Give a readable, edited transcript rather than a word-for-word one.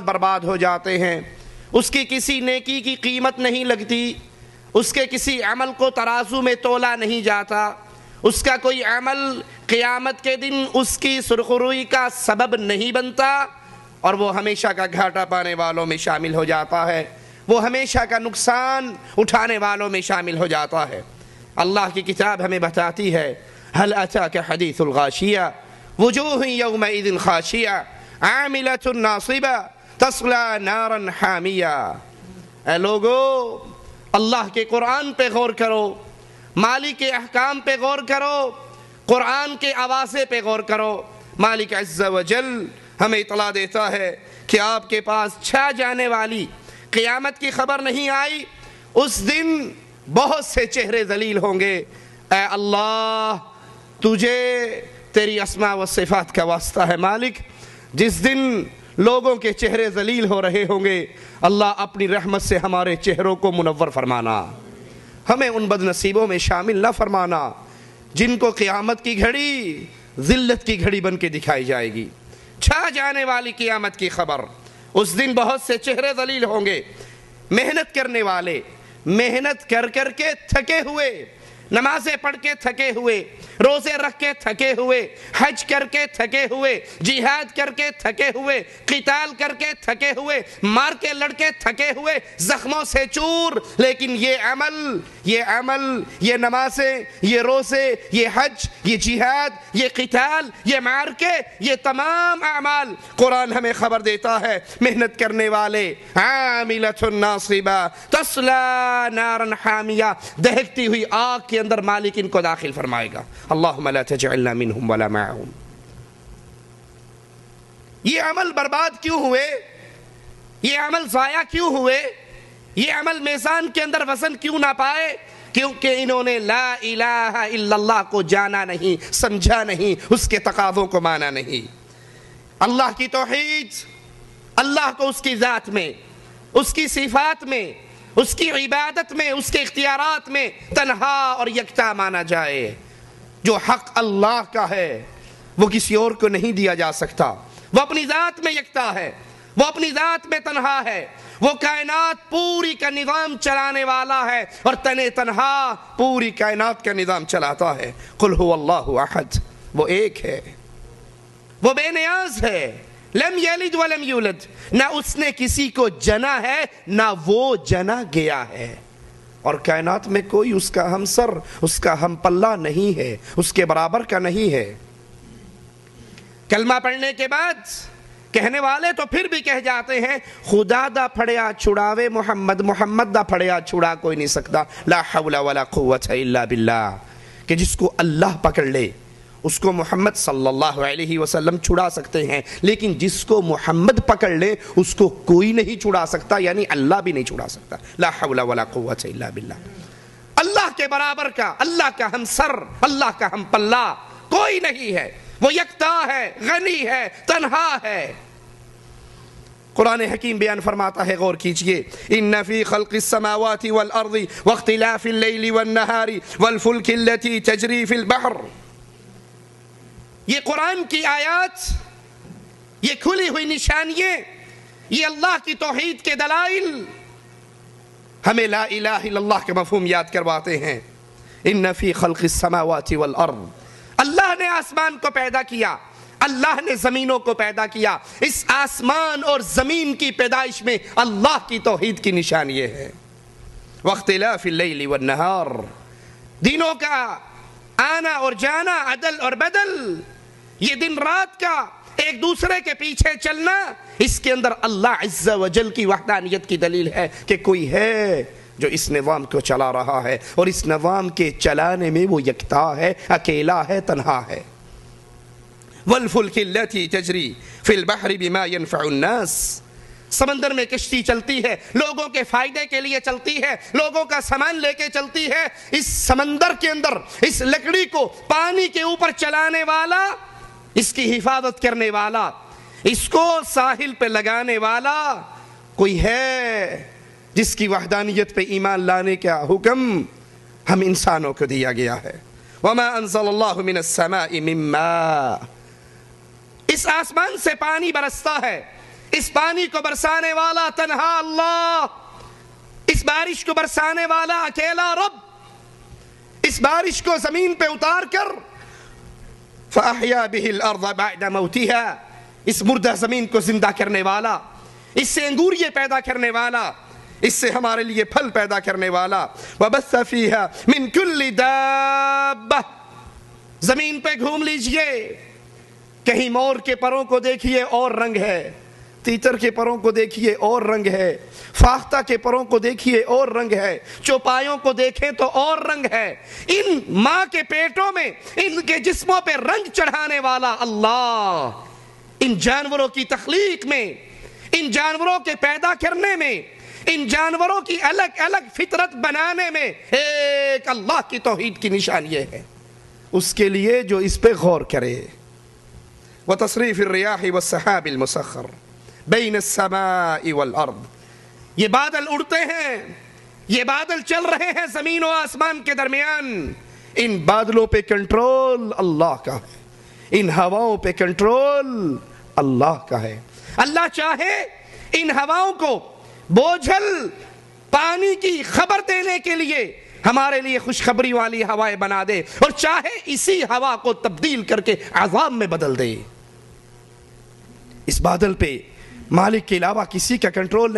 برباد ہو جاتے ہیں، اس کی کسی نیکی کی قیمت نہیں لگتی، اس کے کسی عمل کو ترازو میں تولا نہیں جاتا، اس کا کوئی عمل قیامت کے دن اس کی سرخروئی کا سبب نہیں بنتا، اور وہ ہمیشہ کا گھاٹا پانے والوں میں شامل ہو جاتا ہے، وہ ہمیشہ کا نقصان اٹھانے والوں میں شامل ہو جاتا ہے۔ اللہ کی کتاب ہمیں بتاتی ہے هل اتاك حدیث الغاشیہ وجوہ یومئذ خاشیہ عاملۃ ناصبہ تصلی نارا حامیہ۔ اے لوگو، اللہ کے قرآن پہ غور کرو، مالک کے احکام پہ غور کرو، قرآن کے آوازے پہ غور کرو۔ مالک عز و جل ہمیں اطلاع دیتا ہے کہ آپ کے پاس چھا جانے والی قیامت کی خبر نہیں آئی، اس دن بہت سے چہرے ذلیل ہوں گے۔ اے اللہ، تجھے تیری اسماء و صفات کا واسطہ ہے مالک، جس دن لوگوں کے چہرے ذلیل ہو رہے ہوں گے، اللہ اپنی رحمت سے ہمارے چہروں کو منور فرمانا، ہمیں ان بد نصیبوں میں شامل نہ فرمانا جن کو قیامت کی گھڑی ذلت کی گھڑی بن کے دکھائی جائے گی۔ چھا جانے والی قیامت کی خبر، اس دن بہت سے چہرے ذلیل ہوں گے، محنت کرنے والے، محنت کر کر کے تھکے ہوئے، نمازیں پڑھ کے تھکے ہوئے، روزے رکھ کے تھکے ہوئے، حج کر کے تھکے ہوئے، جہاد کر کے تھکے ہوئے، قتال کر کے تھکے ہوئے، مار کے لڑ کے تھکے ہوئے، زخموں سے چور، لیکن یہ عمل، یہ نمازیں، یہ روزے، یہ حج، یہ جہاد، یہ قتال، یہ مار کے، یہ تمام اعمال قرآن ہمیں خبر دیتا ہے محنت کرنے والے، عاملۃ ناصبہ تصلی نارا حامیہ، دہکتی ہوئی آگ کے اندر مالک ان کو داخل فرمائے گا۔ اللہم لا تجعلنا منہم ولا معہم۔ یہ عمل برباد کیوں ہوئے؟ یہ عمل ضائع کیوں ہوئے؟ یہ عمل میزان کے اندر وزن کیوں نہ پائے؟ کیونکہ انہوں نے لا الہ الا اللہ کو جانا نہیں، سمجھا نہیں، اس کے تقاضوں کو مانا نہیں۔ اللہ کی توحید، اللہ کو اس کی ذات میں، اس کی صفات میں، اس کی عبادت میں، اس کے اختیارات میں تنہا اور یکتا مانا جائے۔ جو حق اللہ کا ہے وہ کسی اور کو نہیں دیا جا سکتا، وہ اپنی ذات میں یکتا ہے، وہ اپنی ذات میں تنہا ہے، وہ کائنات پوری کا نظام چلانے والا ہے اور تنہا پوری کائنات کا نظام چلاتا ہے۔ قل هو اللہ احد، وہ ایک ہے، وہ بے نیاز ہے، لم یلد ولم یولد، نہ اس نے کسی کو جنا ہے نہ وہ جنا گیا ہے، اور کائنات میں کوئی اس کا ہمسر، اس کا ہم پلہ نہیں ہے، اس کے برابر کا نہیں ہے۔ کلمہ پڑھنے کے بعد کہنے والے تو پھر بھی کہہ جاتے ہیں خدا دا پھڑیا چھڑاوے محمد، محمد دا پھڑیا چھڑا کوئی نہیں سکتا، لا حول ولا قوت الا باللہ، کہ جس کو اللہ پکڑ لے اس کو محمد صلی اللہ علیہ وسلم چھڑا سکتے ہیں، لیکن جس کو محمد پکڑ لے اس کو کوئی نہیں چھڑا سکتا، یعنی اللہ بھی نہیں چھڑا سکتا۔ لا حول ولا قوت الا باللہ، اللہ کے برابر کا، اللہ کا ہمسر، اللہ کا ہم پلہ کوئی نہیں ہے، وہ یکتا ہے، غنی ہے، تنہا ہے۔ قرآن حکیم بیان فرماتا ہے، غور کیجئے، ان فی خلق السماوات والارض واختلاف اللیل والنہار والفلک التي تجری فی البحر، یہ قرآن کی آیات، یہ کھلی ہوئی نشانیاں، یہ اللہ کی توحید کے دلائل ہمیں لا الہ الا اللہ کا مفہوم یاد کرواتے ہیں۔ ان فی خلق السماوات والارض، اللہ نے آسمان کو پیدا کیا، اللہ نے زمینوں کو پیدا کیا، اس آسمان اور زمین کی پیدائش میں اللہ کی توحید کی نشانی ہے۔ واختلاف اللیل والنہار، دنوں کا آنا اور جانا، عدل اور بدل، یہ دن رات کا ایک دوسرے کے پیچھے چلنا، اس کے اندر اللہ عز و جل کی وحدانیت کی دلیل ہے کہ کوئی ہے جو اس نظام کو چلا رہا ہے، اور اس نظام کے چلانے میں وہ یکتا ہے، اکیلا ہے، تنہا ہے۔ والفلک التي تجری فی البحر بما ينفع الناس، سمندر میں کشتی چلتی ہے، لوگوں کے فائدے کے لیے چلتی ہے، لوگوں کا سامان لے کے چلتی ہے، اس سمندر کے اندر اس لکڑی کو پانی کے اوپر چلانے والا، اس کی حفاظت کرنے والا، اس کو ساحل پہ لگانے والا کوئی ہے جس کی وحدانیت پہ ایمان لانے کا حکم ہم انسانوں کو دیا گیا ہے۔ وما انزل اللہ من السماء من ماء، اس آسمان سے پانی برستا ہے، اس پانی کو برسانے والا تنہا اللہ، اس بارش کو برسانے والا اکیلا رب، اس بارش کو زمین پہ اتار کر فَأَحْيَا بِهِ الْأَرْضَ بَعْدَ مَوْتِهَا، اس مردہ زمین کو زندہ کرنے والا، اس سے انگوریے پیدا کرنے والا، اس سے ہمارے لیے پھل پیدا کرنے والا۔ وَبَثَّ فِيهَا مِن كُلِّ دَابَّةٍ، زمین پہ گھوم لیجئے، کہیں مور کے پروں کو دیکھیے اور رنگ ہے، تیتر کے پروں کو دیکھیے اور رنگ ہے، فاختہ کے پروں کو دیکھیے اور رنگ ہے، چوپایوں کو دیکھیں تو اور رنگ ہے۔ ان ماں کے پیٹوں میں ان کے جسموں پہ رنگ چڑھانے والا اللہ، ان جانوروں کی تخلیق میں، ان جانوروں کے پیدا کرنے میں، ان جانوروں کی الگ الگ فطرت بنانے میں ایک اللہ کی توحید کی نشان یہ ہے، اس کے لیے جو اس پہ غور کرے۔ وَتَصْرِيفِ الرِّيَاحِ وَالسَّحَابِ الْمُسَخَّرِ بَيْنَ السَّمَاءِ وَالْأَرْضِ، یہ بادل اڑتے ہیں، یہ بادل چل رہے ہیں زمین و آسمان کے درمیان، ان بادلوں پہ کنٹرول اللہ کا ہے، ان ہواؤں پہ کنٹرول اللہ کا ہے۔ اللہ چاہے ان ہواؤں کو بوجھل پانی کی خبر دینے کے لیے ہمارے لیے خوشخبری والی ہوائیں بنا دے، اور چاہے اسی ہوا کو تبدیل کر کے عذاب میں بدل دے۔ اس بادل پہ مالک کے علاوہ کسی کا کنٹرول نہیں۔